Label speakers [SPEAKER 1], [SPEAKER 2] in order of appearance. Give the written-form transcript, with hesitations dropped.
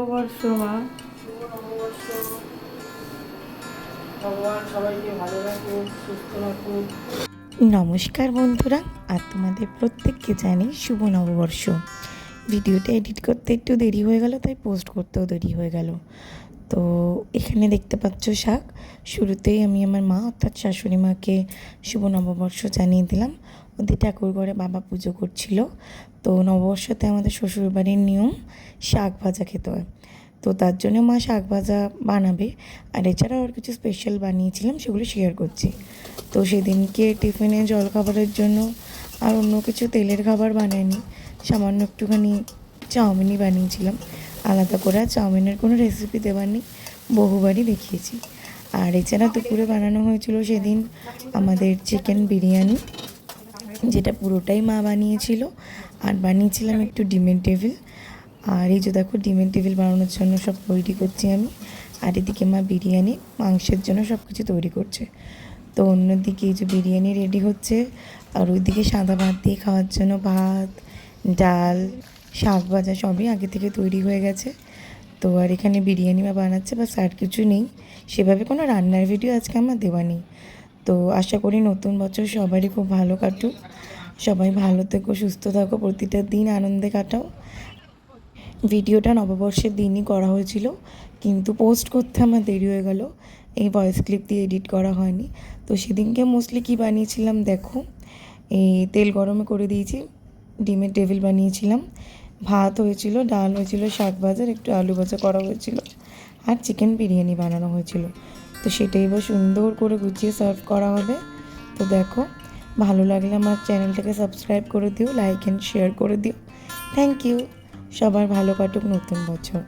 [SPEAKER 1] নববর্ষ মা।
[SPEAKER 2] শুভ নববর্ষ। ভগবান সবাইকে ভালো রাখুন, সুস্থ রাখুন।
[SPEAKER 3] নমস্কার বন্ধুরা, আর তোমাদের প্রত্যেককে জানি শুভ নববর্ষ। ভিডিওটা এডিট করতে একটু দেরি হয়ে গেল, তাই পোস্ট করতেও দেরি হয়ে গেল। তো এখানে দেখতে পাচ্ছ শাক। শুরুতেই আমি আমার মা অর্থাৎ শাশুড়ি মাকে শুভ নববর্ষ জানিয়ে দিলাম। ওদের ঠাকুর ঘরে বাবা পুজো করছিল। তো নববর্ষতে আমাদের শ্বশুরবাড়ির নিয়ম শাক ভাজা খেতে হয়। তো তার জন্য মা শাক ভাজা বানাবে, আর এছাড়াও আর কিছু স্পেশাল বানিয়েছিলাম, সেগুলো শেয়ার করছি। তো সেদিনকে টিফিনে জলখাবারের জন্য আর অন্য কিছু তেলের খাবার বানাইনি, সামান্য একটুখানি চাউমিনই বানিয়েছিলাম। আলাদা করে চাউমিনের কোনো রেসিপি দেওয়ার নেই, বহুবারই দেখিয়েছি। আর এছাড়া দুপুরে বানানো হয়েছিল সেদিন আমাদের চিকেন বিরিয়ানি, যেটা পুরোটাই মা বানিয়েছিল। আর বানিয়েছিলাম একটু ডিমের টেবিল। আর এই যে দেখো, ডিমের টেবিল বানানোর জন্য সব তৈরি করছি আমি। আর এদিকে মা বিরিয়ানি মাংসের জন্য সব কিছু তৈরি করছে। তো অন্যদিকে এই যে বিরিয়ানি রেডি হচ্ছে, আর ওইদিকে সাদা ভাত দিয়ে খাওয়ার জন্য ভাত, ডাল, শাক ভাজা সবই আগে থেকে তৈরি হয়ে গেছে। তো আর এখানে বিরিয়ানি মা বানাচ্ছে, বাস আর কিছু নেই। সেভাবে কোনো রান্নার ভিডিও আজকে আমার দেওয়া নেই। তো আশা করি নতুন বছর সবারই খুব ভালো কাটুক। সবাই ভালো থেকো, সুস্থ থাকো, প্রতিটা দিন আনন্দে কাটাও। ভিডিওটা নববর্ষের দিনই করা হয়েছিল, কিন্তু পোস্ট করতে আমার দেরি হয়ে গেল, এই ভয়েস ক্লিপ দিয়ে এডিট করা হয়নি। তো সেদিনকে মোস্টলি কী বানিয়েছিলাম দেখো, এই তেল গরমে করে দিয়েছি, ডিমের টেবিল বানিয়েছিলাম, ভাত হয়েছিল, ডাল হয়েছিল, শাক ভাজার একটু আলু ভাজা করা হয়েছিল, আর চিকেন বিরিয়ানি বানানো হয়েছিল। তো সেটাই এবার সুন্দর করে গুছিয়ে সার্ভ করা হবে। তো দেখো, ভালো লাগলে আমার চ্যানেলটাকে সাবস্ক্রাইব করে দিও, লাইক অ্যান্ড শেয়ার করে দিও। Thank you. সবার ভালো কাটুক নতুন বছর।